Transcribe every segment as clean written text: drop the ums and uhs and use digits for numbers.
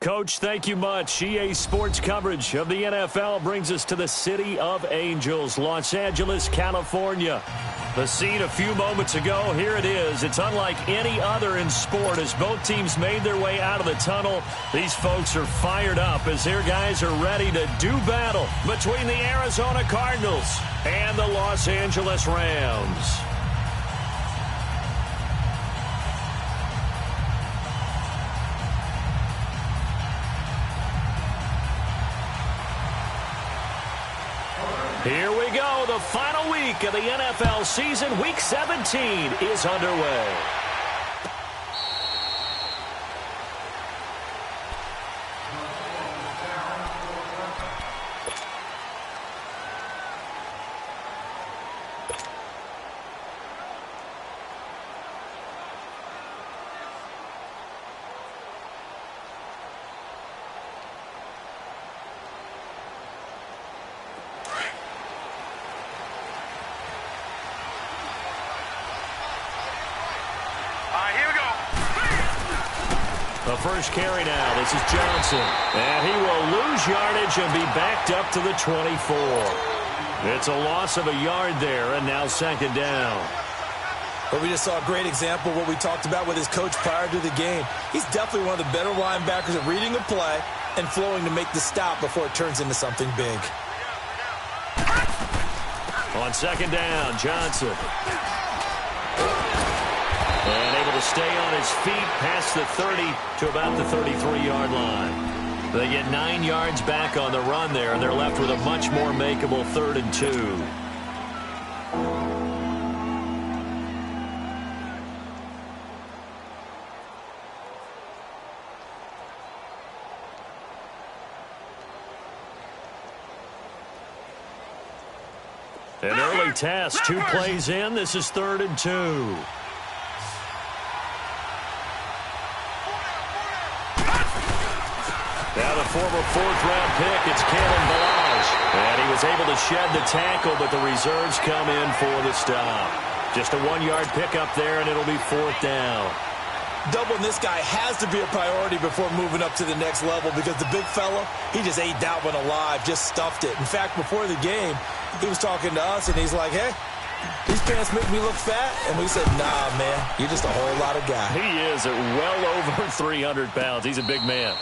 Coach, thank you much. EA Sports coverage of the NFL brings us to the City of Angels, Los Angeles, California. The scene a few moments ago, here it is. It's unlike any other in sport as both teams made their way out of the tunnel. These folks are fired up as their guys are ready to do battle between the Arizona Cardinals and the Los Angeles Rams. Here we go. The final week of the NFL season. Week 17 is underway. The first carry now. This is Johnson. And he will lose yardage and be backed up to the 24. It's a loss of a yard there, and now second down. But we just saw a great example of what we talked about with his coach prior to the game. He's definitely one of the better linebackers at reading a play and flowing to make the stop before it turns into something big. On second down, Johnson. And able to stay on his feet past the 30 to about the 33-yard line. They get 9 yards back on the run there, and they're left with a much more makeable 3rd and 2. An early test, 2 plays in. This is 3rd and 2. Now the former 4th-round pick, it's Kalen Ballage. And he was able to shed the tackle, but the reserves come in for the stop. Just a 1-yard pickup there, and it'll be 4th down. Doubling this guy has to be a priority before moving up to the next level because the big fella, he just ate that one alive, just stuffed it. In fact, before the game, he was talking to us, and he's like, hey, these pants make me look fat. And we said, nah, man, you're just a whole lot of guy. He is at well over 300 pounds. He's a big man.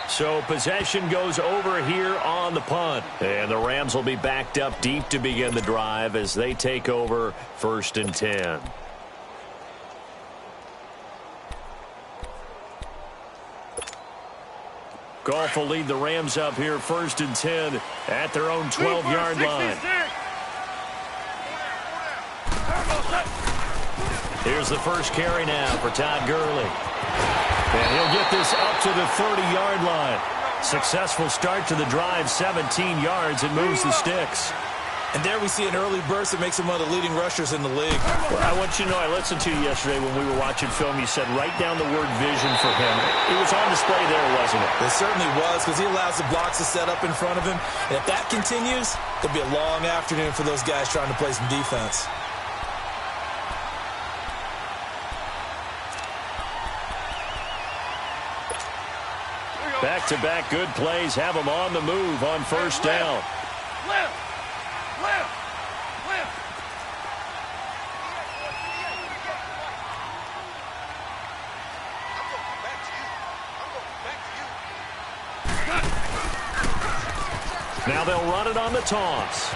So possession goes over here on the punt. And the Rams will be backed up deep to begin the drive as they take over 1st and 10. Goff will lead the Rams up here 1st and 10 at their own 12-yard line. Here's the first carry now for Todd Gurley. And he'll get this up to the 30-yard line. Successful start to the drive, 17 yards, and moves the sticks. And there we see an early burst that makes him one of the leading rushers in the league. Well, I want you to know, I listened to you yesterday when we were watching film. You said write down the word vision for him. It was on display there, wasn't it? It certainly was because he allows the blocks to set up in front of him. And if that continues, it'll be a long afternoon for those guys trying to play some defense. Back-to-back good plays have them on the move on 1st down. Now they'll run it on the toss.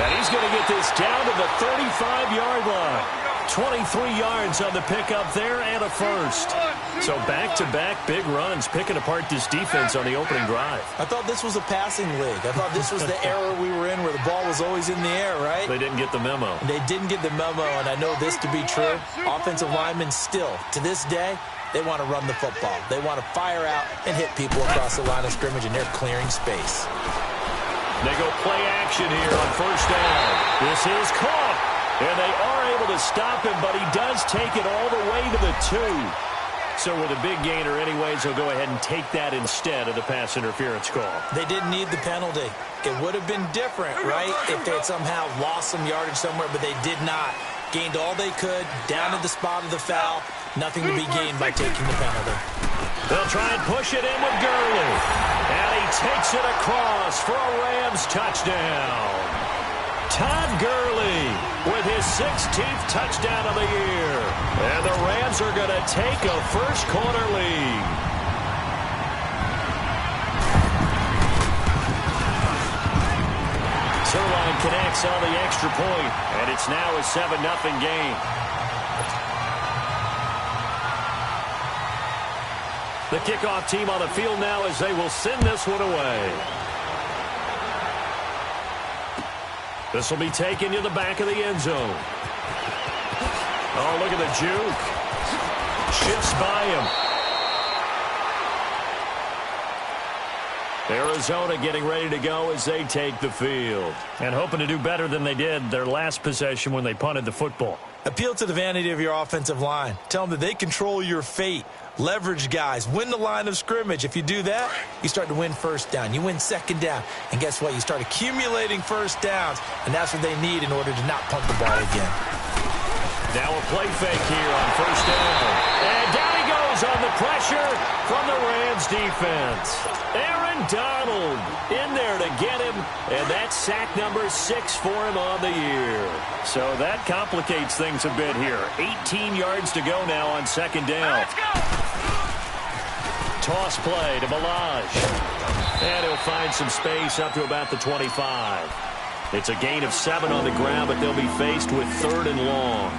And he's going to get this down to the 35-yard line. 23 yards on the pickup there and a first. So back-to-back big runs picking apart this defense on the opening drive. I thought this was a passing league. I thought this was the era we were in where the ball was always in the air, right? They didn't get the memo. They didn't get the memo, and I know this to be true. Offensive linemen still, to this day, they want to run the football. They want to fire out and hit people across the line of scrimmage, and they're clearing space. They go play action here on 1st down. This is caught. And they are able to stop him, but he does take it all the way to the 2. So with a big gainer anyways, he'll go ahead and take that instead of the pass interference call. They didn't need the penalty. It would have been different, right, if they had somehow lost some yardage somewhere, but they did not. Gained all they could, down to the spot of the foul, Nothing to be gained by taking the penalty. They'll try and push it in with Gurley. And he takes it across for a Rams touchdown. Todd Gurley with his 16th touchdown of the year. And the Rams are going to take a first-quarter lead. Zerline connects on the extra point, and it's now a 7-0 game. The kickoff team on the field now as they will send this one away. This will be taken to the back of the end zone. Oh, look at the juke. Shifts by him. Arizona getting ready to go as they take the field. And hoping to do better than they did their last possession when they punted the football. Appeal to the vanity of your offensive line. Tell them that they control your fate. Leverage guys. Win the line of scrimmage. If you do that, you start to win first down. You win second down. And guess what? You start accumulating first downs. And that's what they need in order to not punt the ball again. Now a play fake here on first down. And down he goes on the pressure from the Rams defense. Aaron Donald in there to get him. And that's sack number 6 for him on the year. So that complicates things a bit here. 18 yards to go now on second down. Let's go. Toss play to Balaj. And he'll find some space up to about the 25. It's a gain of 7 on the ground, but they'll be faced with 3rd and long.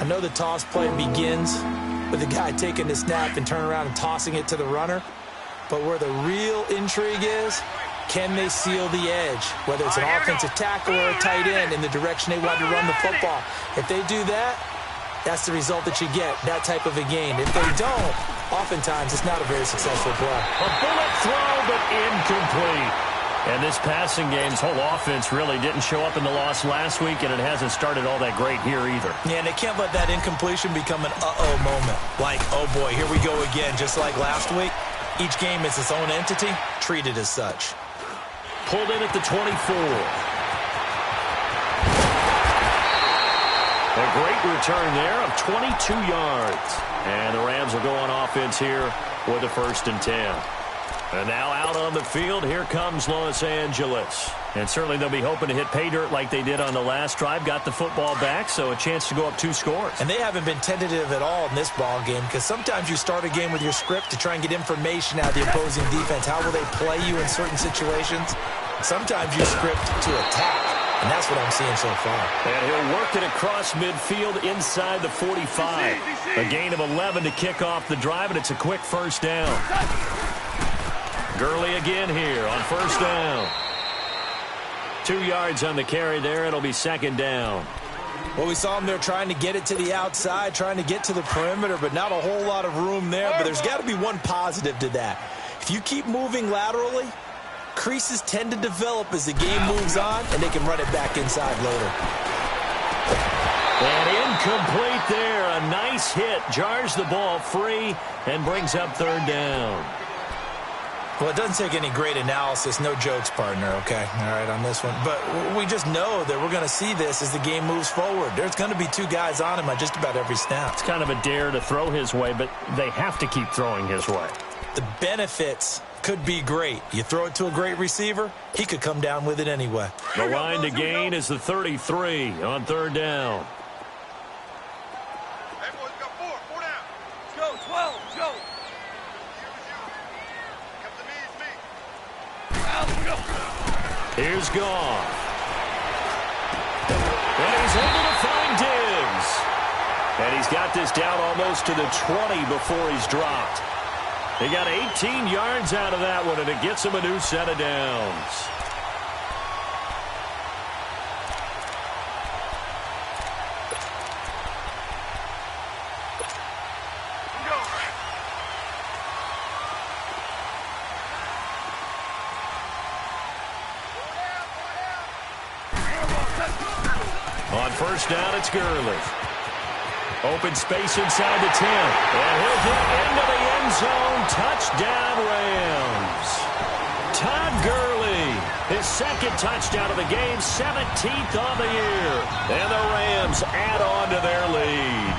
I know the toss play begins with the guy taking the snap and turning around and tossing it to the runner. But where the real intrigue is, can they seal the edge? Whether it's an offensive tackle or a tight end in the direction they want to run the football. If they do that, that's the result that you get, that type of a gain. If they don't, oftentimes it's not a very successful play. A bullet throw, but incomplete. And this passing game's whole offense really didn't show up in the loss last week, and it hasn't started all that great here either. Yeah, and they can't let that incompletion become an uh-oh moment. Like, oh boy, here we go again, just like last week. Each game is its own entity, treated as such. Pulled in at the 24. A great return there of 22 yards. And the Rams will go on offense here with a 1st and 10. And now out on the field, here comes Los Angeles. And certainly they'll be hoping to hit pay dirt like they did on the last drive. Got the football back, so a chance to go up 2 scores. And they haven't been tentative at all in this ball game, because sometimes you start a game with your script to try and get information out of the opposing defense. How will they play you in certain situations? Sometimes you script to attack, and that's what I'm seeing so far. And he'll work it across midfield inside the 45. A gain of 11 to kick off the drive, and it's a quick 1st down. Gurley again here on 1st down. 2 yards on the carry there. It'll be 2nd down. Well, we saw him there trying to get it to the outside, trying to get to the perimeter, but not a whole lot of room there. But there's got to be one positive to that. If you keep moving laterally, creases tend to develop as the game moves on, and they can run it back inside later. And incomplete there. A nice hit. Jars the ball free and brings up 3rd down. Well, it doesn't take any great analysis. No jokes, partner, okay? All right, on this one. But we just know that we're going to see this as the game moves forward. There's going to be 2 guys on him on just about every snap. It's kind of a dare to throw his way, but they have to keep throwing his way. The benefits could be great. You throw it to a great receiver, he could come down with it anyway. The line to gain is the 33 on 3rd down. Hey, boys, we got 4 down. Let's go, 12, let's go. Here's Goff. And he's able to find Diggs. And he's got this down almost to the 20 before he's dropped. He got 18 yards out of that one, and it gets him a new set of downs. On 1st down, it's Gurley. Open space inside the 10. And he'll get into the end zone. Touchdown, Rams. Todd Gurley, his 2nd touchdown of the game, 17th on the year. And the Rams add on to their lead.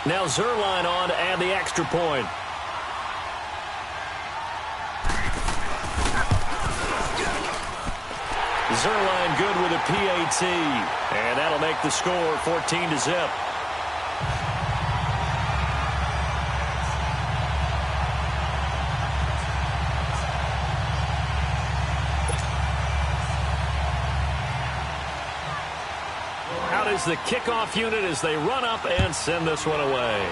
Now Zerline on to add the extra point. Zerline good with a PAT. And that'll make the score 14-0. Out is the kickoff unit as they run up and send this one away.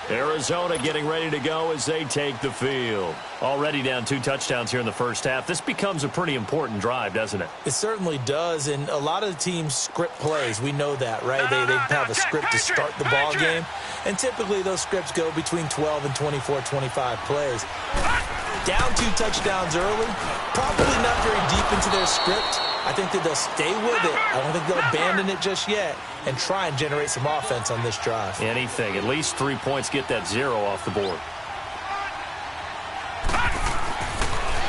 Arizona getting ready to go as they take the field. Already down 2 touchdowns here in the first half. This becomes a pretty important drive, doesn't it? It certainly does, and a lot of the teams script plays. We know that, right? They have a script to start the ball game, and typically those scripts go between 12 and 24, 25 plays. Down 2 touchdowns early, probably not very deep into their script. I think that they'll stay with it. I don't think they'll abandon it just yet and try and generate some offense on this drive. Anything. At least 3 points, get that 0 off the board.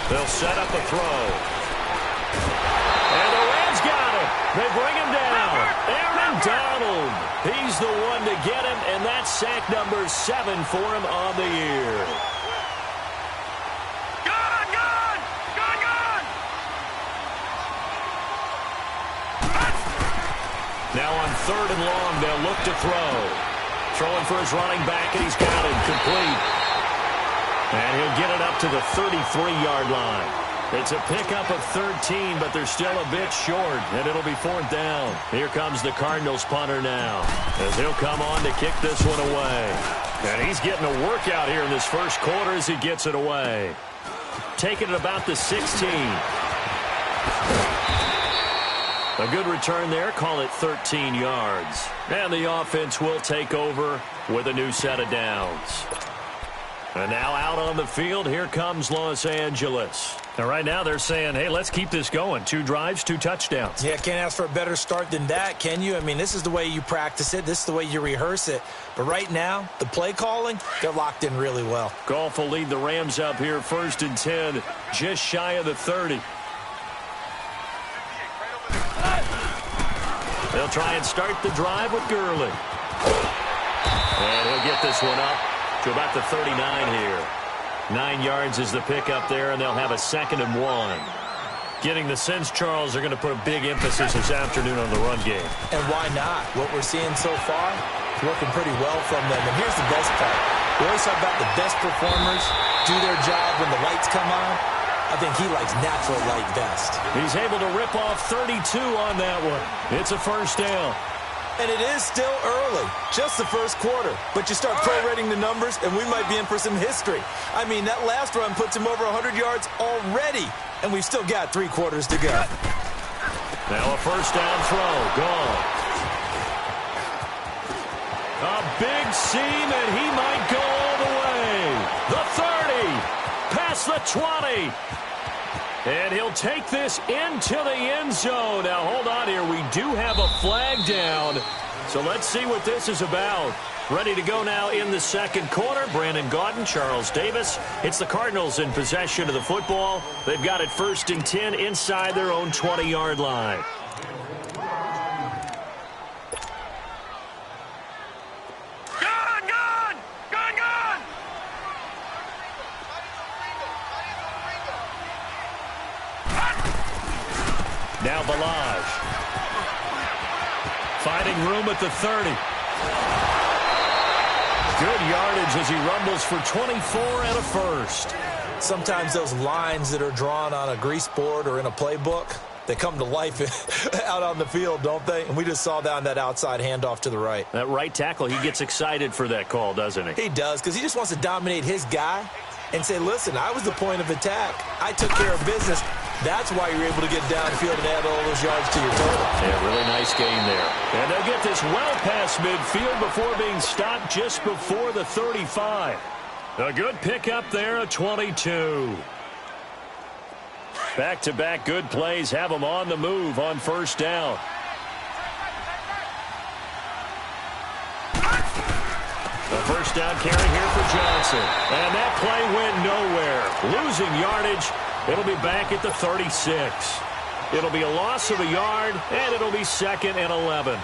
They'll set up a throw. And the Rams got it. They bring him down. Aaron Donald. He's the one to get him, and that's sack number 7 for him on the year. Now on 3rd and long, they'll look to throw. Throwing for his running back, and he's got it complete. And he'll get it up to the 33-yard line. It's a pickup of 13, but they're still a bit short, and it'll be 4th down. Here comes the Cardinals punter now, as he'll come on to kick this one away. And he's getting a workout here in this first quarter as he gets it away. Taking it about the 16. A good return there. Call it 13 yards. And the offense will take over with a new set of downs. And now out on the field, here comes Los Angeles. Now right now they're saying, hey, let's keep this going. 2 drives, 2 touchdowns. Yeah, can't ask for a better start than that, can you? I mean, this is the way you practice it. This is the way you rehearse it. But right now, the play calling, they're locked in really well. Goff will lead the Rams up here 1st and 10, just shy of the 30. They'll try and start the drive with Gurley. And he'll get this one up to about the 39 here. 9 yards is the pickup there, and they'll have a 2nd and 1. Getting the sense, Charles, they're going to put a big emphasis this afternoon on the run game. And why not? What we're seeing so far is working pretty well from them. And here's the best part. We always talk about the best performers do their job when the lights come on. I think he likes natural light best. He's able to rip off 32 on that one. It's a 1st down. And it is still early, just the first quarter. But you start prorating the numbers, and we might be in for some history. I mean, that last run puts him over 100 yards already, and we've still got 3 quarters to go. Now a 1st down throw, gone. A big seam, and he might go all the way. The 30. Past the 20. And he'll take this into the end zone. Now, hold on here. We do have a flag down. So let's see what this is about. Ready to go now in the 2nd quarter. Brandon Gaudin, Charles Davis. It's the Cardinals in possession of the football. They've got it 1st and 10 inside their own 20-yard line. Now Balaj. Finding room at the 30. Good yardage as he rumbles for 24 and a 1st. Sometimes those lines that are drawn on a grease board or in a playbook, they come to life out on the field, don't they? And we just saw down that outside handoff to the right. That right tackle, he gets excited for that call, doesn't he? He does, because he just wants to dominate his guy and say, listen, I was the point of attack. I took care of business. That's why you're able to get downfield and add all those yards to your total. Yeah, really nice game there. And they'll get this well past midfield before being stopped just before the 35. A good pickup there at 22. Back-to-back good plays have them on the move on 1st down. The 1st down carry here for Johnson. And that play went nowhere. Losing yardage. It'll be back at the 36. It'll be a loss of a yard, and it'll be 2nd and 11.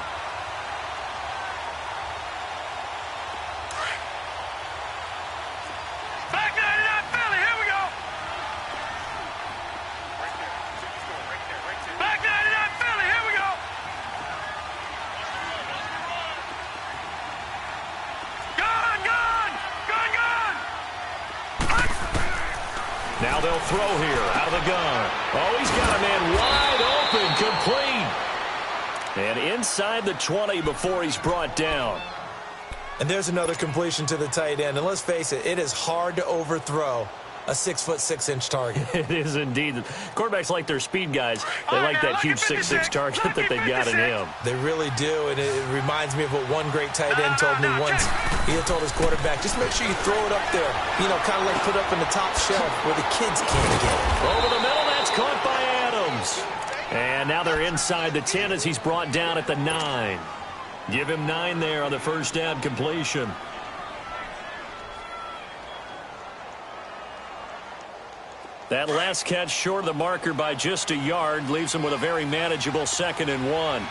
Back 99 Philly, here we go. Back 99 Philly, here we go. Gun. Now they'll throw here out of the gun. Oh, he's got a man wide open, complete. And inside the 20 before he's brought down. And there's another completion to the tight end. And let's face it, it is hard to overthrow a 6'6" target. It is indeed. Quarterbacks like their speed guys. They like that huge 6'6" target that they got in him. They really do, and it reminds me of what one great tight end told me once. He had told his quarterback, just make sure you throw it up there, you know, kind of like put it up in the top shelf where the kids can't get it. Over the middle, that's caught by Adams. And now they're inside the 10 as he's brought down at the 9. Give him 9 there on the first down completion. That last catch short of the marker by just a yard leaves him with a very manageable 2nd and 1.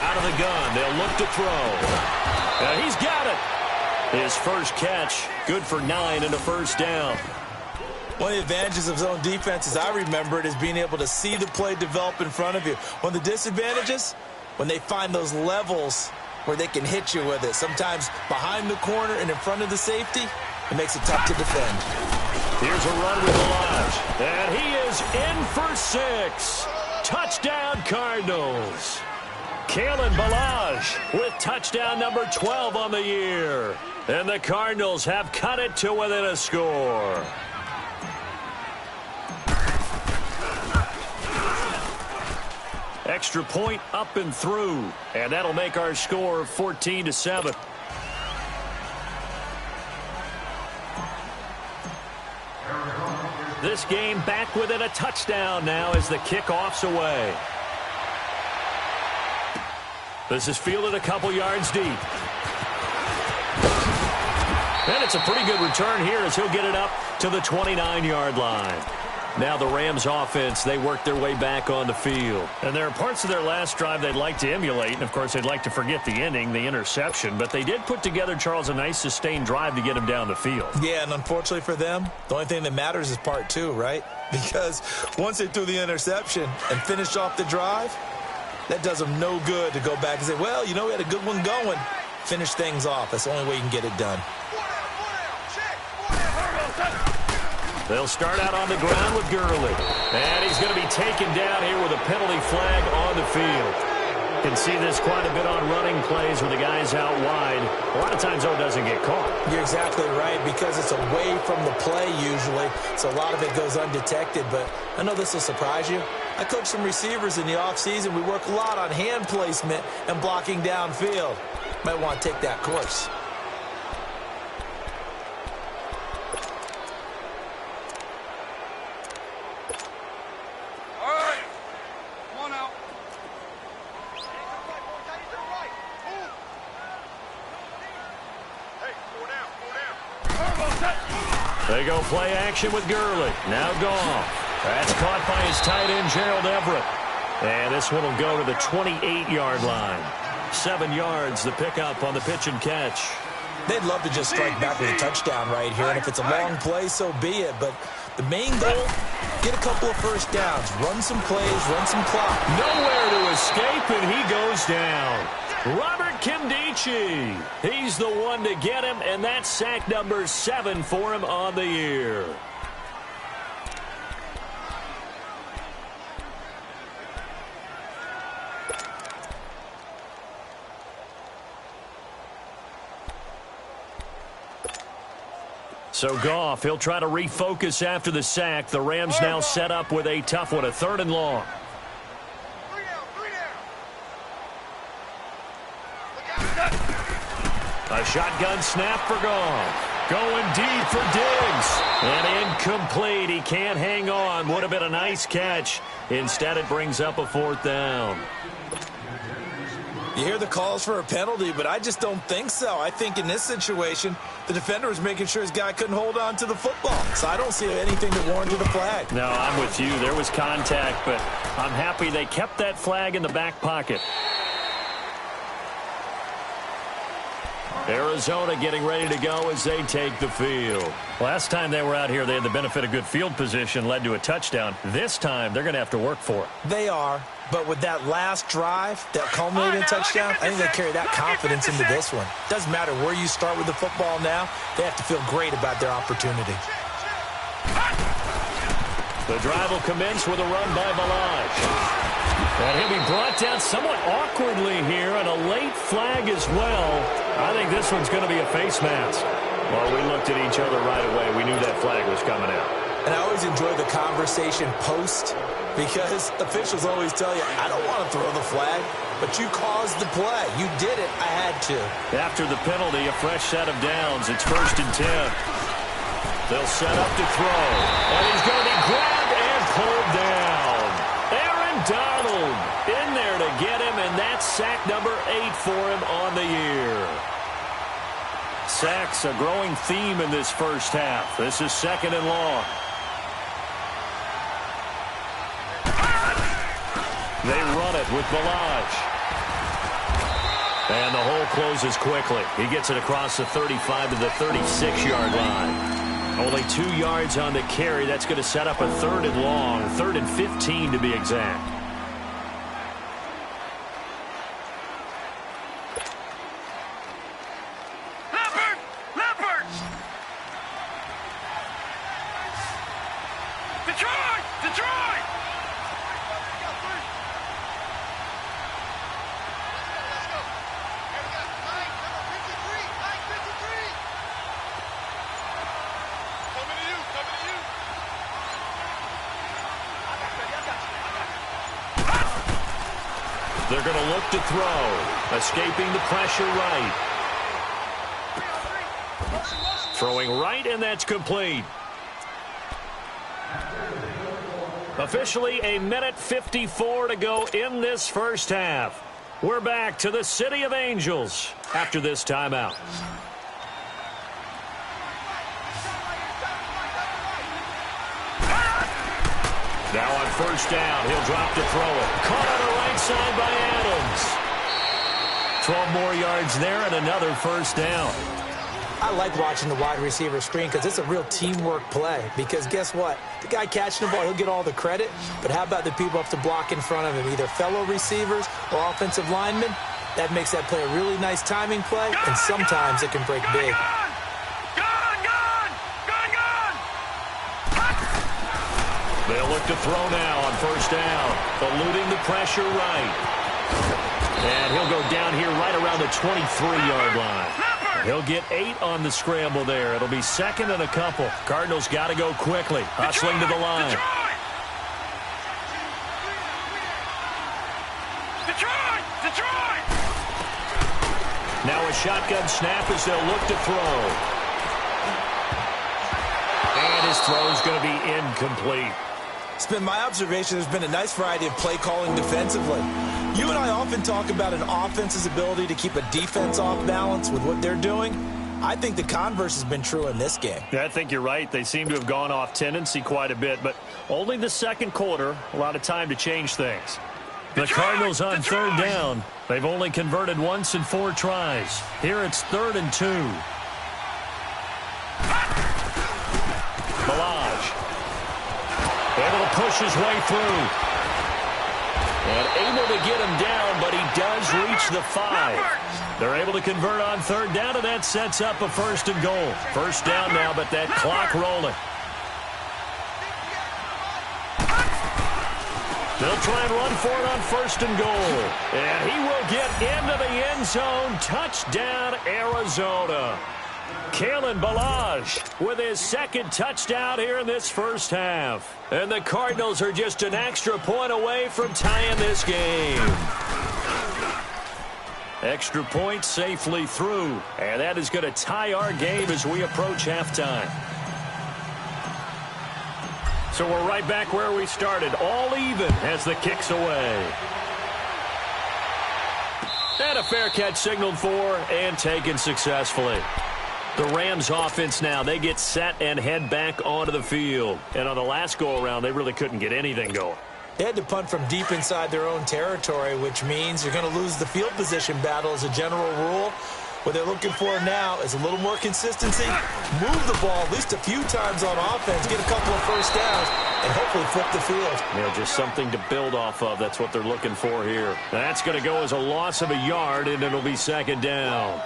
Out of the gun, they'll look to throw. He's got it. His first catch, good for 9 and a first down. One of the advantages of zone defense, as I remember it, is being able to see the play develop in front of you. One of the disadvantages, when they find those levels where they can hit you with it. Sometimes behind the corner and in front of the safety, it makes it tough to defend. Here's a run with Balaj. And he is in for 6. Touchdown, Cardinals. Kalen Balaj with touchdown number 12 on the year. And the Cardinals have cut it to within a score. Extra point up and through. And that'll make our score 14-7. This game back within a touchdown now as the kickoff's away. This is fielded a couple yards deep. And it's a pretty good return here as he'll get it up to the 29-yard line. Now the Rams offense, they work their way back on the field. And there are parts of their last drive they'd like to emulate. And, of course, they'd like to forget the ending, the interception. But they did put together, Charles, a nice sustained drive to get him down the field. Yeah, and unfortunately for them, the only thing that matters is part 2, right? Because once they threw the interception and finished off the drive, that does them no good to go back and say, well, you know, we had a good one going. Finish things off. That's the only way you can get it done. They'll start out on the ground with Gurley. And he's going to be taken down here with a penalty flag on the field. You can see this quite a bit on running plays where the guy's out wide. A lot of times, though, it doesn't get caught. You're exactly right, because it's away from the play usually, so a lot of it goes undetected. But I know this will surprise you. I coach some receivers in the offseason. We work a lot on hand placement and blocking downfield. Might want to take that course. They go play action with Gurley. Now Goff. That's caught by his tight end, Gerald Everett. And this one will go to the 28-yard line. 7 yards, the pickup on the pitch and catch. They'd love to just strike back with a touchdown right here. And if it's a long play, so be it. But the main goal, get a couple of first downs. Run some plays, run some clock. Nowhere to escape, and he goes down. Robert Kimdichie. He's the one to get him, and that's sack number 7 for him on the year. So Goff, he'll try to refocus after the sack. The Rams now set up with a tough one, a 3rd and long. A shotgun snap for Goff. Going deep for Diggs. And incomplete. He can't hang on. Would have been a nice catch. Instead, it brings up a 4th down. You hear the calls for a penalty, but I just don't think so. I think in this situation, the defender was making sure his guy couldn't hold on to the football. So I don't see anything that warranted a flag. No, I'm with you. There was contact, but I'm happy they kept that flag in the back pocket. Arizona getting ready to go as they take the field. Last time they were out here, they had the benefit of good field position, led to a touchdown. This time, they're going to have to work for it. They are, but with that last drive that culminated in a touchdown, I think they carry that confidence into this one. Doesn't matter where you start with the football now, they have to feel great about their opportunity. The drive will commence with a run by Balaj. And he'll be brought down somewhat awkwardly here, and a late flag as well. I think this one's going to be a face mask. Well, we looked at each other right away. We knew that flag was coming out. And I always enjoy the conversation post, because officials always tell you, I don't want to throw the flag, but you caused the play. You did it. I had to. After the penalty, a fresh set of downs. It's 1st and 10. They'll set up to throw. And he's going to be grabbed and pulled down. Donald in there to get him, and that's sack number 8 for him on the year. Sacks a growing theme in this first half. This is 2nd and long. They run it with Balaj. And the hole closes quickly. He gets it across the 35 to the 36-yard line. Only 2 yards on the carry. That's going to set up a 3rd and long. 3rd and 15 to be exact. They're going to look to throw. Escaping the pressure right. Throwing right, and that's complete. Officially a minute 54 to go in this first half. We're back to the City of Angels after this timeout. Now on 1st down, he'll drop to throw it. Caught on the right side by Adams. 12 more yards there and another 1st down. I like watching the wide receiver screen because it's a real teamwork play. Because guess what? The guy catching the ball, he'll get all the credit. But how about the people up to block in front of him, either fellow receivers or offensive linemen? That makes that play a really nice timing play, and sometimes it can break big. They'll look to throw now on 1st down. Eluding the pressure right. And he'll go down here right around the 23-yard line. He'll get 8 on the scramble there. It'll be 2nd and a couple. Cardinals got to go quickly. Hustling to the line. Detroit! Now a shotgun snap as they'll look to throw. And his throw's going to be incomplete. It's been my observation there's been a nice variety of play calling defensively. You and I often talk about an offense's ability to keep a defense off balance with what they're doing. I think the converse has been true in this game. Yeah, I think you're right. They seem to have gone off tendency quite a bit, but only the 2nd quarter, a lot of time to change things. The Cardinals on 3rd down. They've only converted once in 4 tries. Here it's 3rd and 2. Balaj. Able to push his way through. And able to get him down, but he does reach the 5. They're able to convert on 3rd down, and that sets up a 1st and goal. 1st down now, but that clock rolling. They'll try and run for it on 1st and goal. And he will get into the end zone. Touchdown, Arizona. Kalen Balaj with his 2nd touchdown here in this first half. And the Cardinals are just an extra point away from tying this game. Extra point safely through. And that is going to tie our game as we approach halftime. So we're right back where we started. All even as the kick's away. And a fair catch signaled for and taken successfully. The Rams offense now, they get set and head back onto the field. And on the last go-around, they really couldn't get anything going. They had to punt from deep inside their own territory, which means you're going to lose the field position battle as a general rule. What they're looking for now is a little more consistency, move the ball at least a few times on offense, get a couple of first downs, and hopefully flip the field. Yeah, just something to build off of. That's what they're looking for here. That's going to go as a loss of a yard, and it'll be second down.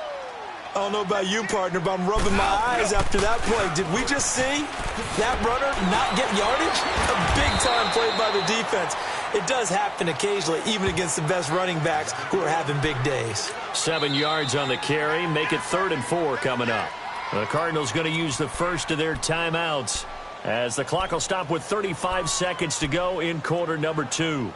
I don't know about you, partner, but I'm rubbing my eyes after that play. Did we just see that runner not get yardage? A big-time play by the defense. It does happen occasionally, even against the best running backs who are having big days. 7 yards on the carry. Make it 3rd and 4 coming up. The Cardinals going to use the first of their timeouts as the clock will stop with 35 seconds to go in quarter number 2.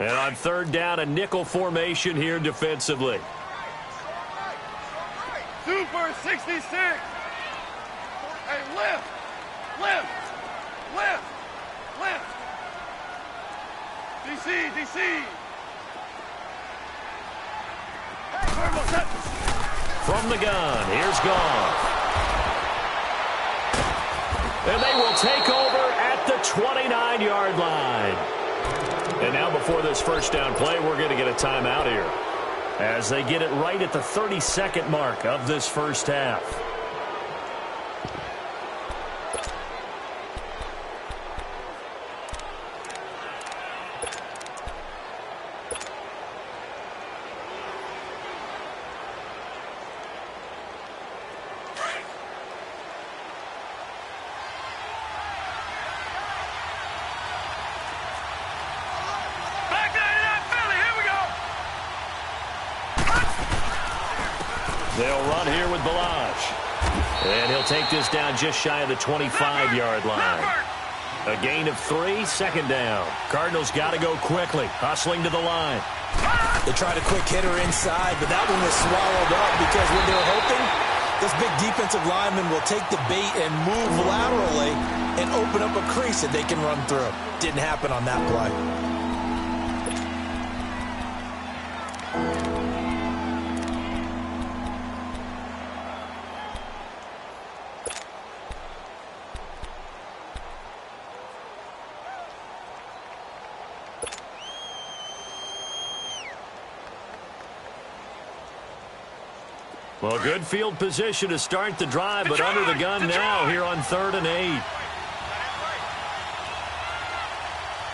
And on 3rd down, a nickel formation here defensively. Super 66. Hey, lift. DC. From the gun, here's Goff. And they will take over at the 29-yard line. And now before this first down play, we're going to get a timeout here as they get it right at the 30-second mark of this first half. They'll run here with Balazs. And he'll take this down just shy of the 25-yard line. A gain of 3, second down. Cardinals got to go quickly, hustling to the line. They tried a quick hitter inside, but that one was swallowed up because when they were hoping, this big defensive lineman will take the bait and move laterally and open up a crease that they can run through. Didn't happen on that play. Well, good field position to start the drive, but under the gun now here on 3rd and 8.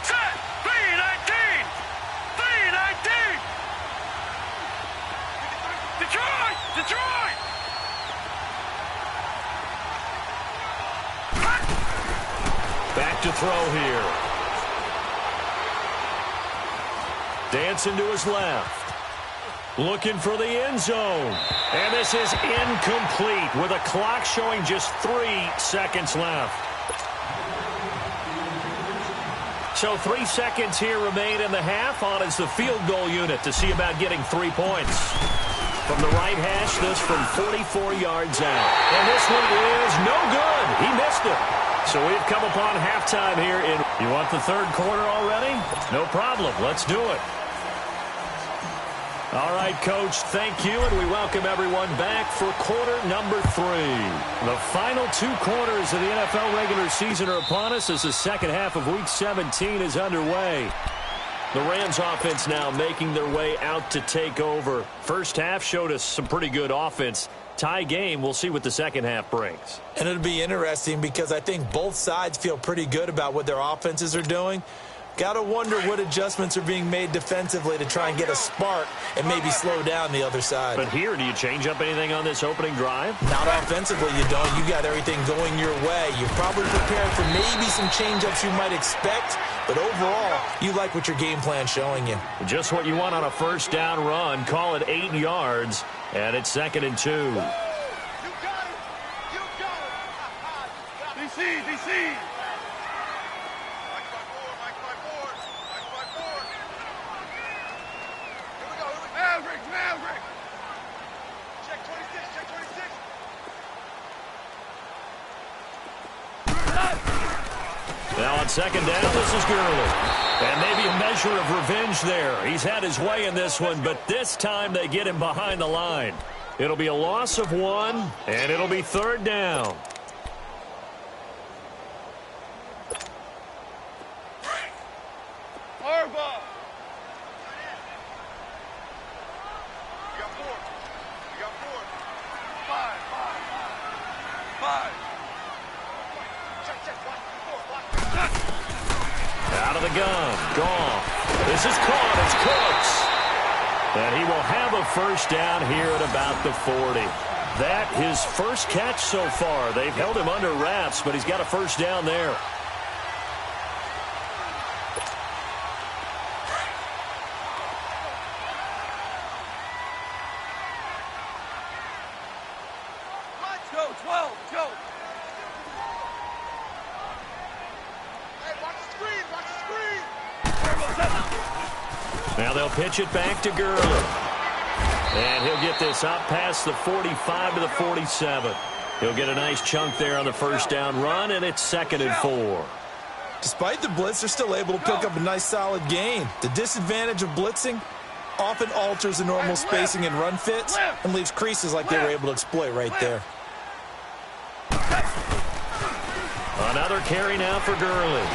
Set. 3-19. Detroit. Back to throw here. Dancing to his left. Looking for the end zone. And this is incomplete with a clock showing just 3 seconds left. So 3 seconds here remain in the half. On is the field goal unit to see about getting 3 points. From the right hash, this from 44 yards out. And this one is no good. He missed it. So we've come upon halftime here. You want the 3rd quarter already? No problem. Let's do it. All right, Coach, thank you, and we welcome everyone back for quarter number 3. The final 2 quarters of the NFL regular season are upon us as the second half of Week 17 is underway. The Rams offense now making their way out to take over. First half showed us some pretty good offense. Tie game, we'll see what the second half brings. And it'll be interesting because I think both sides feel pretty good about what their offenses are doing. Got to wonder what adjustments are being made defensively to try and get a spark and maybe slow down the other side. But here, do you change up anything on this opening drive? Not offensively, you don't. You got everything going your way. You're probably prepared for maybe some change-ups you might expect, but overall, you like what your game plan's showing you. Just what you want on a first down run. Call it 8 yards, and it's 2nd and 2. You got it. DC. Maverick. Check 26. On second down, this is Gurley. And maybe a measure of revenge there. He's had his way in this one, but this time they get him behind the line. It'll be a loss of 1, and it'll be third down. Harbaugh. You got 4. You got 4. 5. 5. Check. Watch. Out of the gun. Gone. This is caught. It's Cooks. And he will have a first down here at about the 40. That his first catch so far. They've held him under wraps, but he's got a first down there. Let's go. 12. Go. Hey, watch the screen. Watch the screen. Now they'll pitch it back to Gurley. And he'll get this up past the 45 to the 47. He'll get a nice chunk there on the first down run, and it's 2nd and 4. Despite the blitz, they're still able to pick up a nice solid gain. The disadvantage of blitzing often alters the normal spacing and run fits and leaves creases like they were able to exploit right there. Another carry now for Gurley.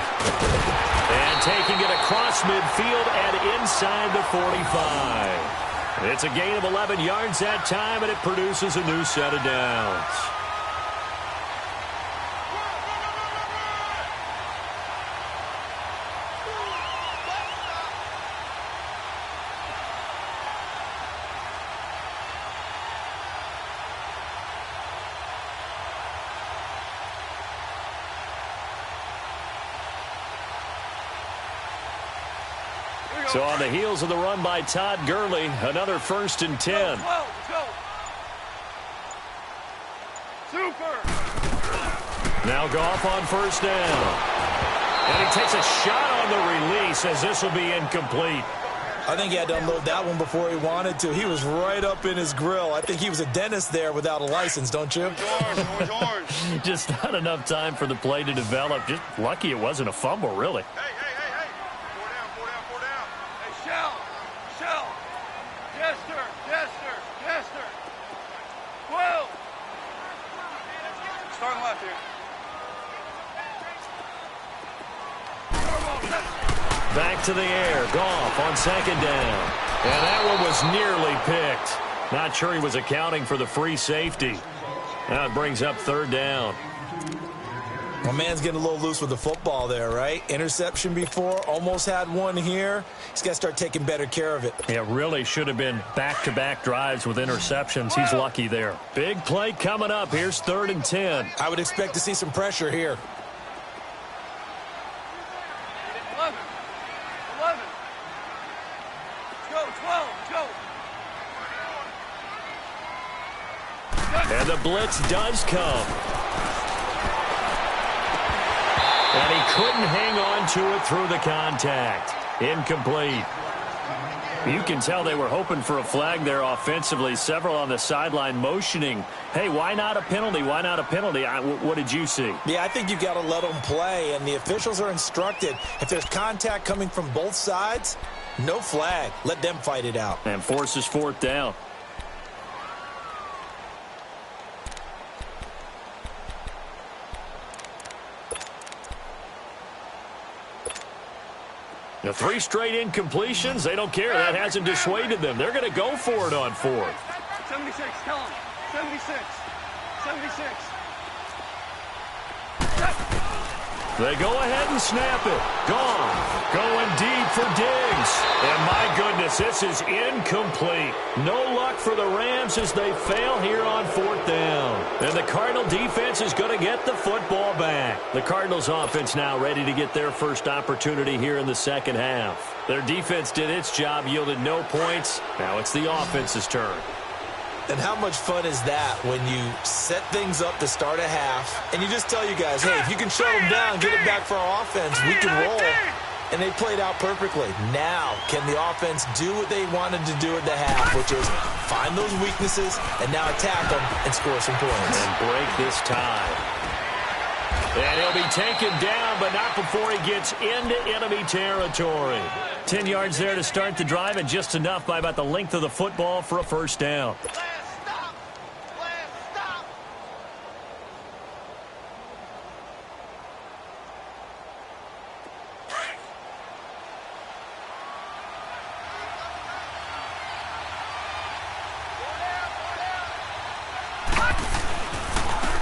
And taking it across midfield and inside the 45. It's a gain of 11 yards that time, and it produces a new set of downs. So on the heels of the run by Todd Gurley, another 1st and 10. Let's go. Super. Now Goff on first down. And he takes a shot on the release as this will be incomplete. I think he had to unload that one before he wanted to. He was right up in his grill. I think he was a dentist there without a license, don't you? Yours. Just not enough time for the play to develop. Just lucky it wasn't a fumble, really. Hey. 4 down. Hey, Shell. Jester. 12. Starting left here. Back to the air. Goff on second down. And that one was nearly picked. Not sure he was accounting for the free safety. Now it brings up third down. My man's getting a little loose with the football there, right? Interception before, almost had one here. He's got to start taking better care of it. It really should have been back-to-back drives with interceptions. He's lucky there. Big play coming up. Here's 3rd and 10. I would expect to see some pressure here. 11. Let's go. 12. Let's go. And the blitz does come. And he couldn't hang on to it through the contact. Incomplete. You can tell they were hoping for a flag there offensively. Several on the sideline motioning, hey, why not a penalty? Why not a penalty? What did you see? Yeah, I think you've got to let them play, and the officials are instructed. If there's contact coming from both sides, no flag. Let them fight it out. And forces 4th down. The 3 straight incompletions, they don't care. That hasn't dissuaded them. They're going to go for it on 4th. 76, tell him. 76. They go ahead and snap it. Gone. Going deep for Diggs. And my goodness, this is incomplete. No luck for the Rams as they fail here on 4th down. And the Cardinal defense is going to get the football back. The Cardinals offense now ready to get their first opportunity here in the second half. Their defense did its job, yielded no points. Now it's the offense's turn. And how much fun is that when you set things up to start a half and you just tell you guys, hey, if you can shut them down, get it back for our offense, we can roll. And they played out perfectly. Now, can the offense do what they wanted to do at the half, which is find those weaknesses and now attack them and score some points. And break this tie. And he'll be taken down, but not before he gets into enemy territory. 10 yards there to start the drive, and just enough by about the length of the football for a first down.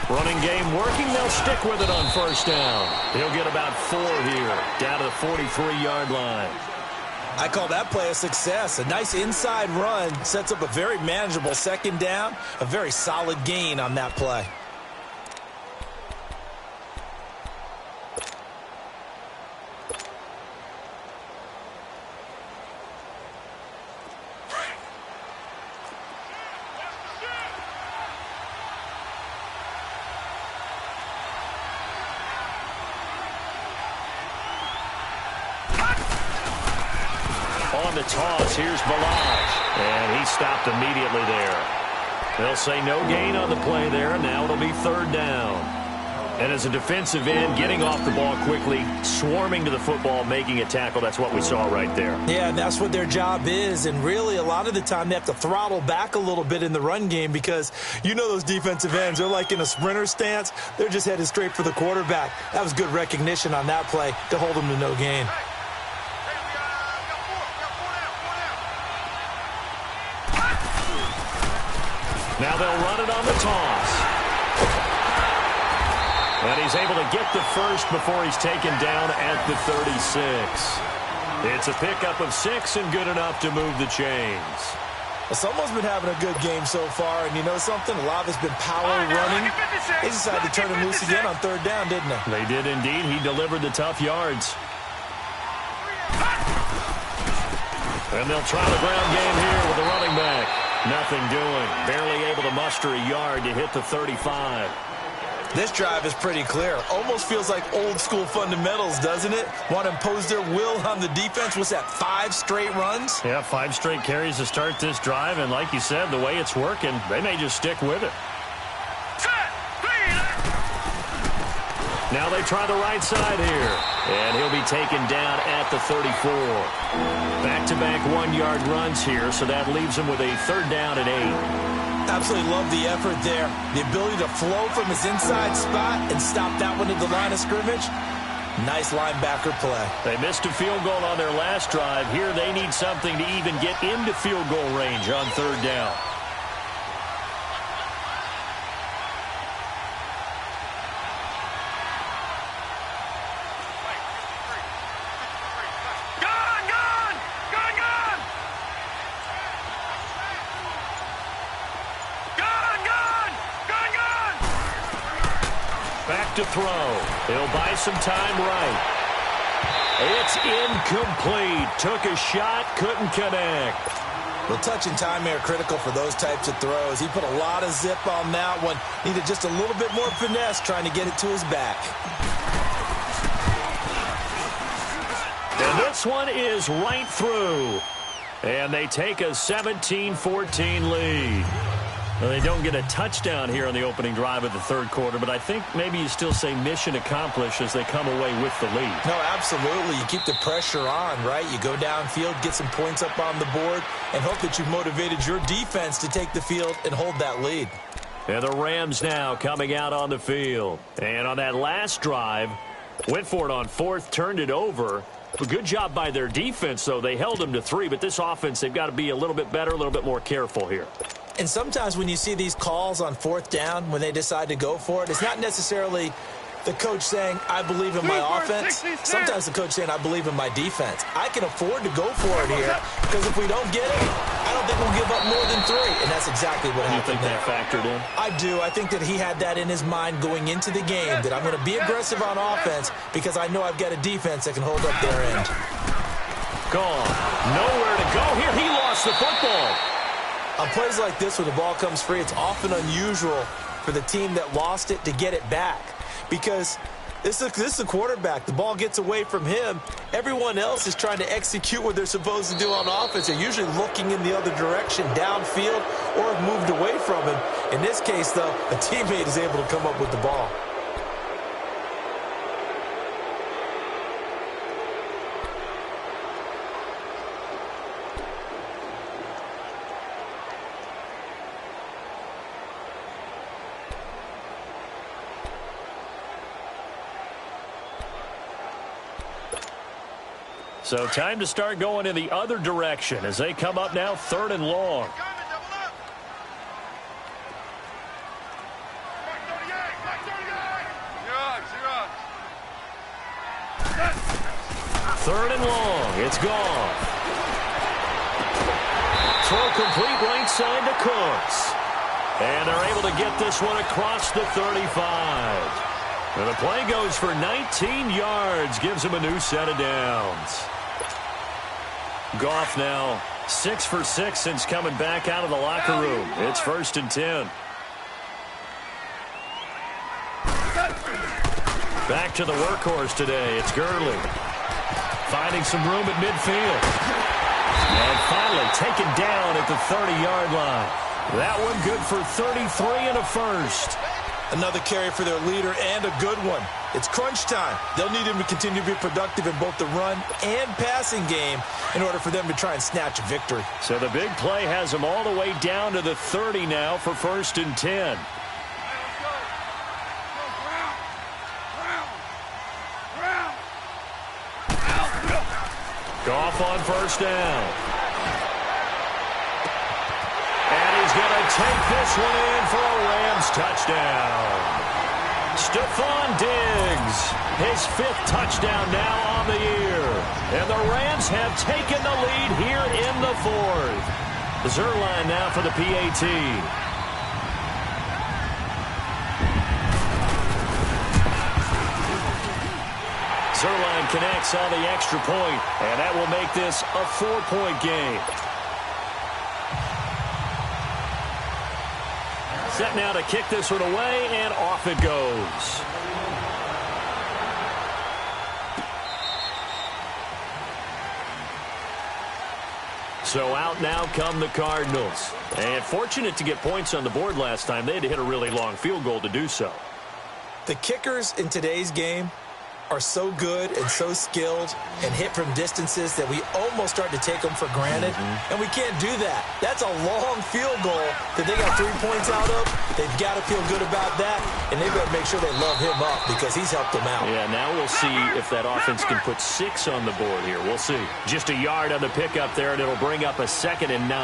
Running game working. They'll stick with it on first down. He'll get about 4 here, down to the 43-yard line. I call that play a success. A nice inside run sets up a very manageable second down. A very solid gain on that play. On the toss, here's Balaj. And he stopped immediately there. They'll say no gain on the play there. Now it'll be third down. And as a defensive end, getting off the ball quickly, swarming to the football, making a tackle, that's what we saw right there. Yeah, and that's what their job is. And really, a lot of the time, they have to throttle back a little bit in the run game because you know those defensive ends, they're like in a sprinter stance. They're just headed straight for the quarterback. That was good recognition on that play to hold them to no gain. Now they'll run it on the toss. And he's able to get the first before he's taken down at the 36. It's a pickup of 6 and good enough to move the chains. Well, someone's been having a good game so far, and you know something? A lot of it's been power running. They decided to turn him loose again on third down, didn't they? They did indeed. He delivered the tough yards. And they'll try the ground game here with the running back. Nothing doing. Barely able to muster a yard to hit the 35. This drive is pretty clear. Almost feels like old school fundamentals, doesn't it? Want to impose their will on the defense. Was that 5 straight runs? Yeah, 5 straight carries to start this drive. And like you said, the way it's working, they may just stick with it. Now they try the right side here. And he'll be taken down at the 34. Back-to-back 1-yard runs here, so that leaves him with a third down and 8. Absolutely love the effort there. The ability to flow from his inside spot and stop that one at the line of scrimmage. Nice linebacker play. They missed a field goal on their last drive. Here they need something to even get into field goal range on third down. Back to throw. He'll buy some time right. It's incomplete. Took a shot, couldn't connect. Well, touch and time are critical for those types of throws. He put a lot of zip on that one. Needed just a little bit more finesse trying to get it to his back. And this one is right through. And they take a 17-14 lead. Well, they don't get a touchdown here on the opening drive of the third quarter, but I think maybe you still say mission accomplished as they come away with the lead. No, absolutely. You keep the pressure on, right? You go downfield, get some points up on the board, and hope that you've motivated your defense to take the field and hold that lead. And the Rams now coming out on the field. And on that last drive, went for it on fourth, turned it over. A good job by their defense, though. They held them to 3, but this offense, they've got to be a little bit better, a little bit more careful here. And sometimes when you see these calls on fourth down, when they decide to go for it, it's not necessarily the coach saying, I believe in my offense. Sometimes the coach saying, I believe in my defense. I can afford to go for it here because if we don't get it, I don't think we'll give up more than 3. And that's exactly what happened. You think that factored in? I do. I think that he had that in his mind going into the game, that I'm going to be aggressive on offense because I know I've got a defense that can hold up their end. Gone. Nowhere to go here. He lost the football. On plays like this, when the ball comes free, it's often unusual for the team that lost it to get it back. Because this is a quarterback. The ball gets away from him. Everyone else is trying to execute what they're supposed to do on offense. They're usually looking in the other direction, downfield, or have moved away from him. In this case, though, a teammate is able to come up with the ball. So time to start going in the other direction as they come up now 3rd and long. Third and long. It's gone. Throw complete right side to Cooks. And they're able to get this one across the 35. And the play goes for 19 yards. Gives him a new set of downs. Goff now 6 for 6 since coming back out of the locker room. It's 1st and 10. Back to the workhorse today. It's Gurley. Finding some room at midfield. And finally taken down at the 30-yard line. That one good for 33 and a first. Another carry for their leader and a good one. It's crunch time. They'll need him to continue to be productive in both the run and passing game in order for them to try and snatch a victory. So the big play has them all the way down to the 30 now for 1st and 10. Goff on 1st down. And he's going to take this one in for a Rams touchdown. Stephon Diggs, his 5th touchdown now on the year. And the Rams have taken the lead here in the 4th. Zerline now for the PAT. Zerline connects on the extra point, and that will make this a 4-point game. Set now to kick this one away, and off it goes. So out now come the Cardinals. And fortunate to get points on the board last time. They had to hit a really long field goal to do so. The kickers in today's game are so good and so skilled and hit from distances that we almost start to take them for granted. And we can't do that. That's a long field goal that they got 3 points out of. They've got to feel good about that, and they better make sure they love him up because he's helped them out. Yeah, now we'll see if that offense can put 6 on the board here. We'll see. Just a yard on the pickup there, and it'll bring up a 2nd and 9.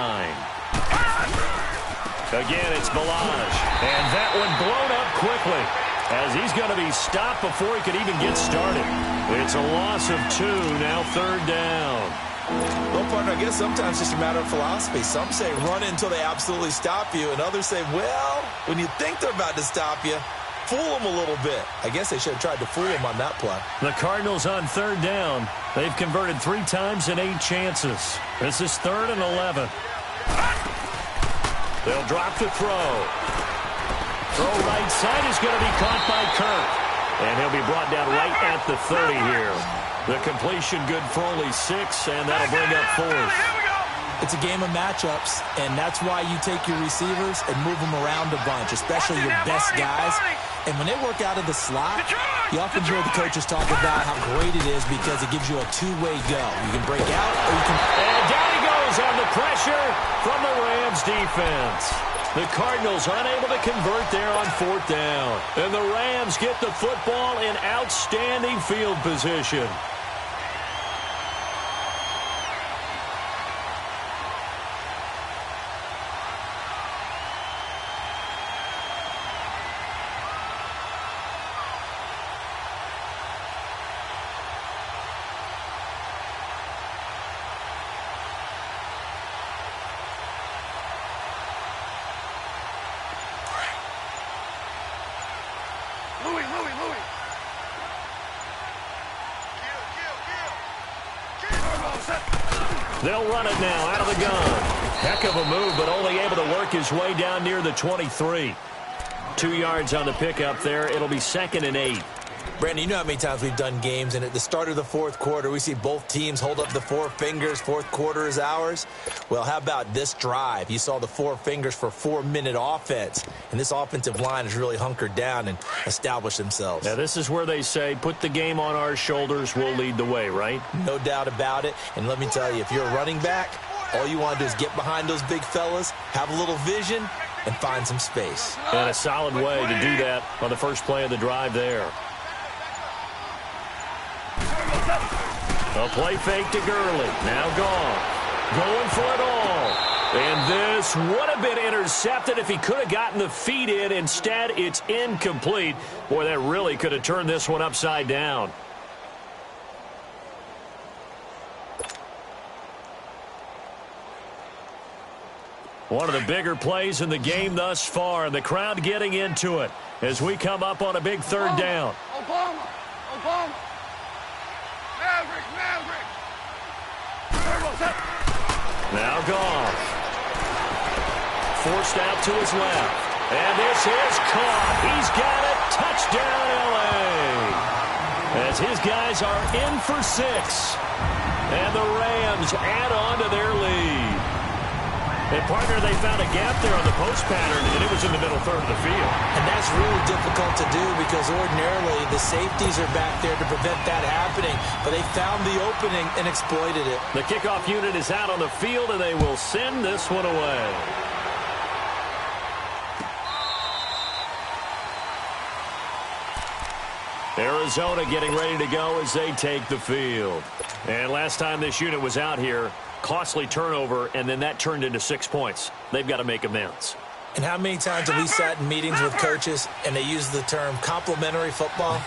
Again, it's Balaj. And that one blown up quickly, as he's going to be stopped before he could even get started. It's a loss of 2, now 3rd down. Well, partner, I guess sometimes it's just a matter of philosophy. Some say run until they absolutely stop you, and others say, well, when you think they're about to stop you, fool them a little bit. I guess they should have tried to fool them on that play. The Cardinals on 3rd down. They've converted 3 times in 8 chances. This is 3rd and 11. They'll drop to throw. Throw right side is going to be caught by Kirk. And he'll be brought down right at the 30 here. The completion good for only 6, and that'll bring up 4th. It's a game of matchups, and that's why you take your receivers and move them around a bunch, especially your best guys. And when they work out of the slot, you often hear the coaches talk about how great it is because it gives you a two-way go. You can break out or you can... And down he goes on the pressure from the Rams defense. The Cardinals unable to convert there on 4th down. And the Rams get the football in outstanding field position. They'll run it now out of the gun. Heck of a move, but only able to work his way down near the 23. 2 yards on the pickup there. It'll be 2nd and 8. Brandon, you know how many times we've done games, and at the start of the 4th quarter, we see both teams hold up the 4 fingers. 4th quarter is ours. Well, how about this drive? You saw the 4 fingers for 4-minute offense, and this offensive line has really hunkered down and established themselves. Now, this is where they say, put the game on our shoulders, we'll lead the way, right? No doubt about it. And let me tell you, if you're a running back, all you want to do is get behind those big fellas, have a little vision, and find some space. And a solid way to do that on the first play of the drive there. A play fake to Gurley. Now gone. Going for it all. And this would have been intercepted if he could have gotten the feet in. Instead, it's incomplete. Boy, that really could have turned this one upside down. One of the bigger plays in the game thus far, and the crowd getting into it as we come up on a big third down. Obama. Maverick. Now Goff. Forced out to his left. And this is caught. He's got it. Touchdown, L.A. As his guys are in for 6. And the Rams add on to their lead. And, partner, they found a gap there on the post pattern, and it was in the middle third of the field. And that's really difficult to do because ordinarily the safeties are back there to prevent that happening. But they found the opening and exploited it. The kickoff unit is out on the field, and they will send this one away. Arizona getting ready to go as they take the field. And last time this unit was out here, costly turnover, and then that turned into 6 points. They've got to make amends. And how many times have we sat in meetings with coaches and they use the term complementary football?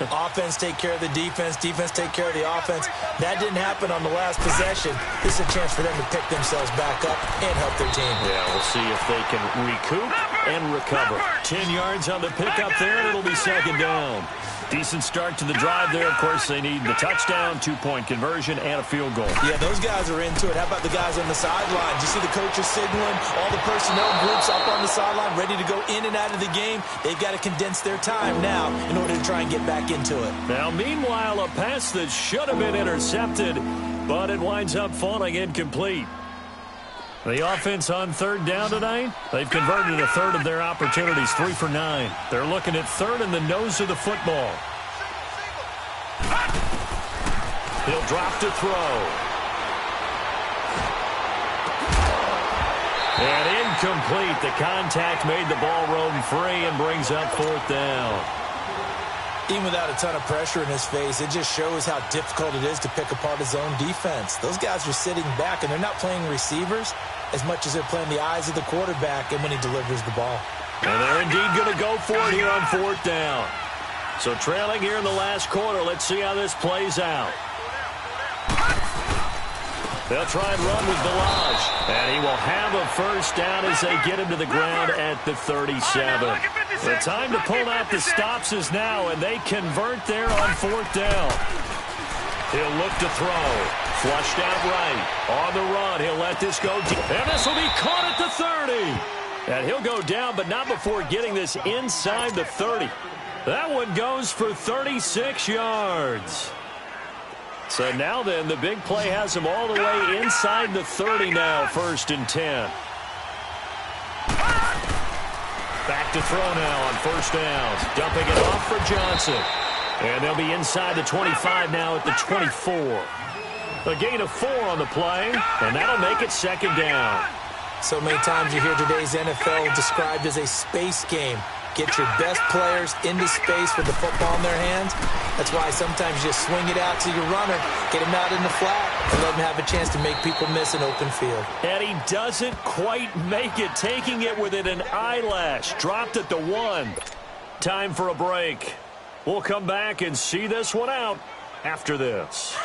Offense take care of the defense, defense take care of the offense. That didn't happen on the last possession. This is a chance for them to pick themselves back up and help their team. Yeah, we'll see if they can recoup and recover. 10 yards on the pickup there, and it'll be second down. Decent start to the drive there. Of course, they need the touchdown, 2-point conversion, and a field goal. Yeah, those guys are into it. How about the guys on the sidelines? You see the coaches signaling, all the personnel groups up on the sideline, ready to go in and out of the game. They've got to condense their time now in order to try and get back into it. Now, meanwhile, a pass that should have been intercepted, but it winds up falling incomplete. The offense on third down tonight, they've converted a third of their opportunities, 3 for 9. They're looking at third in the nose of the football. He'll drop to throw. And incomplete. The contact made the ball roam free and brings up fourth down. Even without a ton of pressure in his face, it just shows how difficult it is to pick apart his own defense. Those guys are sitting back, and they're not playing receivers as much as they're playing the eyes of the quarterback and when he delivers the ball. And they're indeed going to go for it here on fourth down. So trailing here in the last quarter, let's see how this plays out. They'll try and run with Balaj. And he will have a first down as they get him to the ground at the 37. The time to pull out the stops is now, and they convert there on fourth down. He'll look to throw. Flushed out right. On the run, he'll let this go deep. And this will be caught at the 30. And he'll go down, but not before getting this inside the 30. That one goes for 36 yards. So now then, the big play has him all the way inside the 30 now, 1st and 10. Back to throw now on first downs. Dumping it off for Johnson. And they'll be inside the 25 now at the 24. A gain of 4 on the play, and that'll make it second down. So many times you hear today's NFL described as a space game. Get your best players into space with the football in their hands. That's why sometimes you just swing it out to your runner, get him out in the flat, and let him have a chance to make people miss an open field. And he doesn't quite make it, taking it within an eyelash. Dropped at the 1. Time for a break. We'll come back and see this one out after this.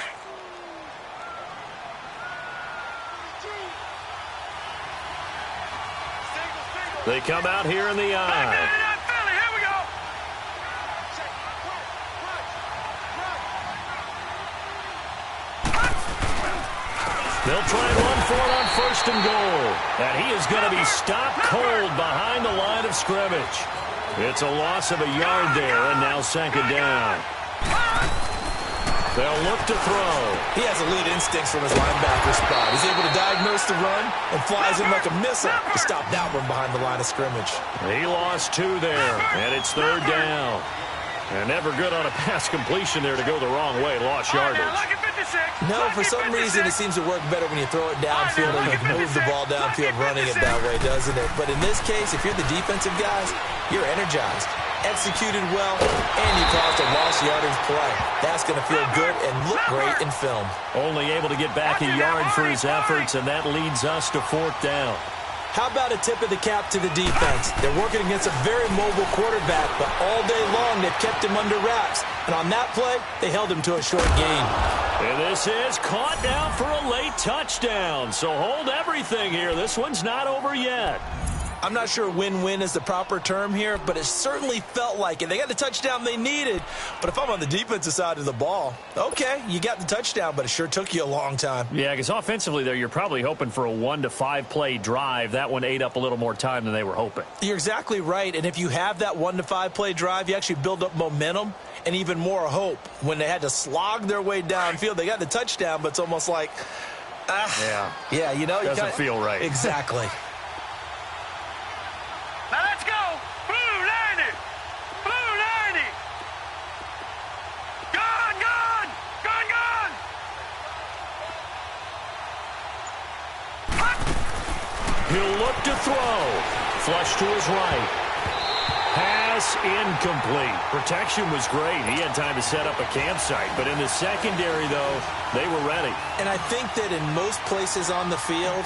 They come out here in the eye. They'll try and run for it on 1st and goal. And he is going to be stopped cold behind the line of scrimmage. It's a loss of a yard there, and now second down. They'll look to throw. He has elite instincts from his linebacker spot. He's able to diagnose the run and flies in like a missile to stop that one behind the line of scrimmage. He lost 2 there, and it's third down. And never good on a pass completion there to go the wrong way. Lost yardage. No, for some reason it seems to work better when you throw it downfield or you can move the ball downfield running it that way, doesn't it? But in this case, if you're the defensive guys, you're energized. executed well, and he caused a lost yardage play. That's going to feel good and look great in film. Only able to get back a yard for his efforts, and that leads us to 4th down. How about a tip of the cap to the defense? They're working against a very mobile quarterback, but all day long they've kept him under wraps. And on that play, they held him to a short gain. And this is caught now for a late touchdown. So hold everything here. This one's not over yet. I'm not sure win-win is the proper term here, but it certainly felt like it. They got the touchdown they needed, but if I'm on the defensive side of the ball, okay, you got the touchdown, but it sure took you a long time. Yeah, because offensively there, you're probably hoping for a 1 to 5 play drive. That one ate up a little more time than they were hoping. You're exactly right, and if you have that 1 to 5 play drive, you actually build up momentum and even more hope. When they had to slog their way downfield, they got the touchdown, but it's almost like, yeah, you know. Doesn't feel right. Exactly. Now let's go. Blue 90. Blue 90. Gone, gone. Gone, gone. He'll look to throw. Flush to his right. Pass incomplete. Protection was great. He had time to set up a campsite. But in the secondary, though, they were ready. And I think that in most places on the field,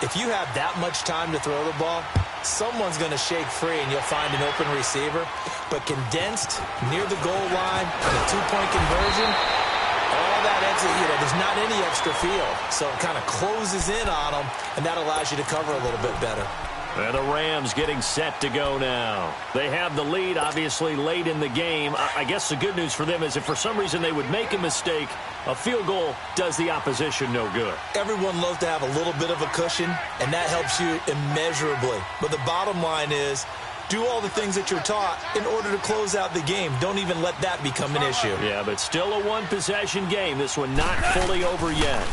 if you have that much time to throw the ball, someone's going to shake free and you'll find an open receiver. But condensed, near the goal line, on a 2-point conversion, all that exit, there's not any extra field. So it kind of closes in on them, and that allows you to cover a little bit better. And the Rams getting set to go now. They have the lead, obviously, late in the game. I guess the good news for them is if for some reason they would make a mistake, a field goal does the opposition no good. Everyone loves to have a little bit of a cushion, and that helps you immeasurably. But the bottom line is, do all the things that you're taught in order to close out the game. Don't even let that become an issue. Yeah, but still a one-possession game. This one not fully over yet.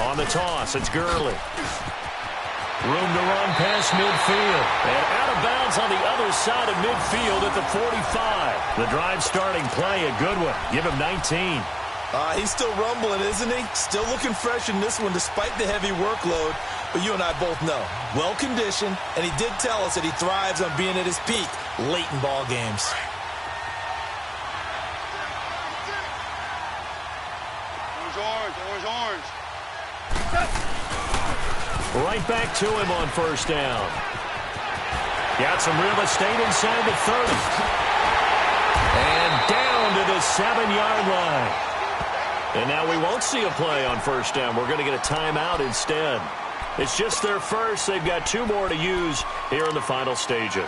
On the toss, it's Gurley. Room to run past midfield. And out of bounds on the other side of midfield at the 45. The drive starting play, a good one. Give him 19. He's still rumbling, isn't he? Still looking fresh in this one despite the heavy workload. But you and I both know, well-conditioned, and he did tell us that he thrives on being at his peak late in ball games. Orange, orange. Right back to him on first down. Got some real estate inside the 30. And down to the 7-yard line. And now we won't see a play on first down. We're going to get a timeout instead. It's just their first. They've got 2 more to use here in the final stages.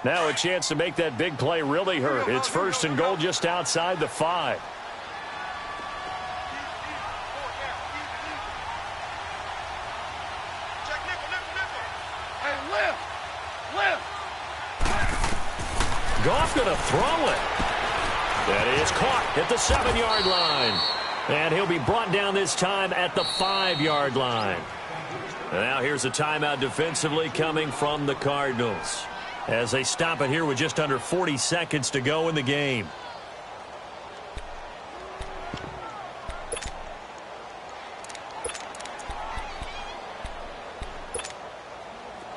Now a chance to make that big play really hurt. It's first and goal just outside the 5. Goff going to throw it. That is caught at the 7-yard line. And he'll be brought down this time at the 5-yard line. And now here's a timeout defensively coming from the Cardinals, as they stop it here with just under 40 seconds to go in the game.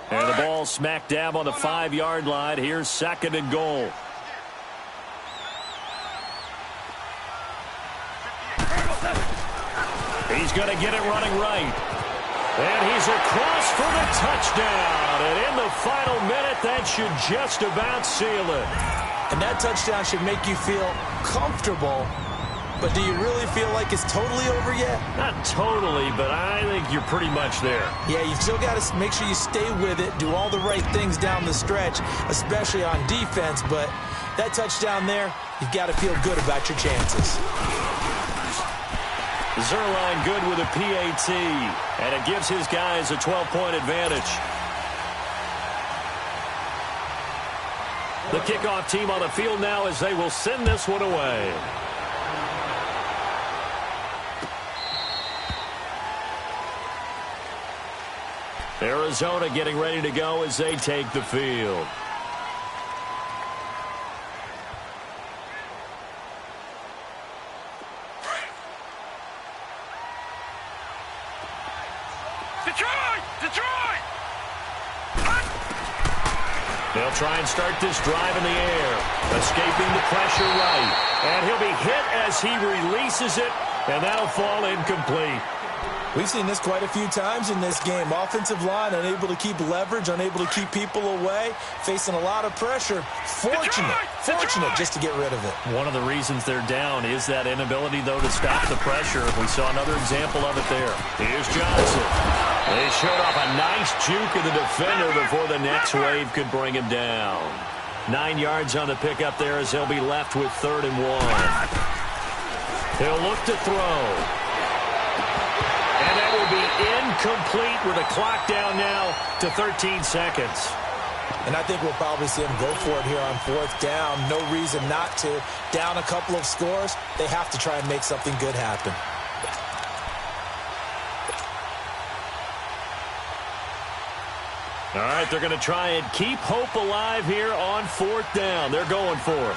And the ball smack dab on the 5-yard line. Here's second and goal. He's going to get it running right. And he's across for the touchdown. And in the final minute, that should just about seal it. And that touchdown should make you feel comfortable. But do you really feel like it's totally over yet? Not totally, but I think you're pretty much there. Yeah, you still got to make sure you stay with it, do all the right things down the stretch, especially on defense. But that touchdown there, you've got to feel good about your chances. Zerline good with a PAT, and it gives his guys a 12-point advantage. The kickoff team on the field now as they will send this one away. Arizona getting ready to go as they take the field. They'll try and start this drive in the air. Escaping the pressure right. And he'll be hit as he releases it, and that'll fall incomplete. We've seen this quite a few times in this game. Offensive line unable to keep leverage, unable to keep people away, facing a lot of pressure. Fortunate just to get rid of it. One of the reasons they're down is that inability, though, to stop the pressure. We saw another example of it there. Here's Johnson. They showed off a nice juke of the defender before the next wave could bring him down. 9 yards on the pickup there as he'll be left with 3rd and 1. He'll look to throw. And that will be incomplete with the clock down now to 13 seconds. And I think we'll probably see him go for it here on 4th down. No reason not to. Down a couple of scores, they have to try and make something good happen. All right, they're going to try and keep hope alive here on 4th down. They're going for it.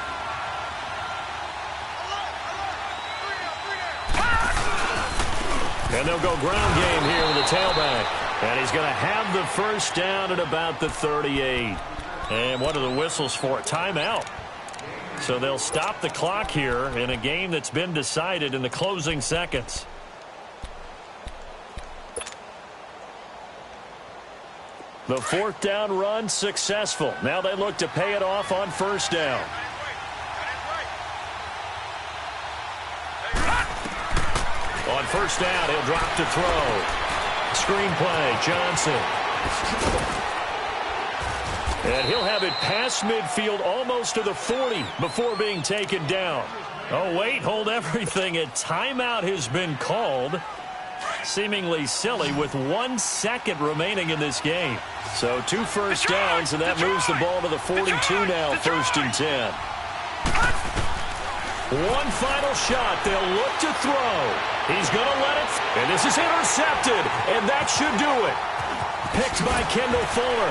And they'll go ground game here with the tailback. And he's going to have the 1st down at about the 38. And what are the whistles for? Timeout. So they'll stop the clock here in a game that's been decided in the closing seconds. The 4th down run successful. Now they look to pay it off on 1st down. On 1st down, he'll drop to throw. Screen play, Johnson. And he'll have it past midfield almost to the 40 before being taken down. Oh, wait, hold everything. A timeout has been called. Seemingly silly with 1 second remaining in this game. So 2 first downs, and that moves the ball to the 42 now, 1st and 10. One final shot. They'll look to throw. He's going to let it. And this is intercepted. And that should do it. Picked by Kendall Fuller.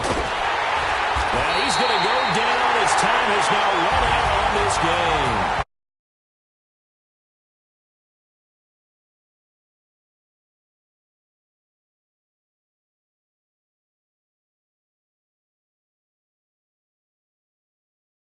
And he's going to go down as time has now run out on this game.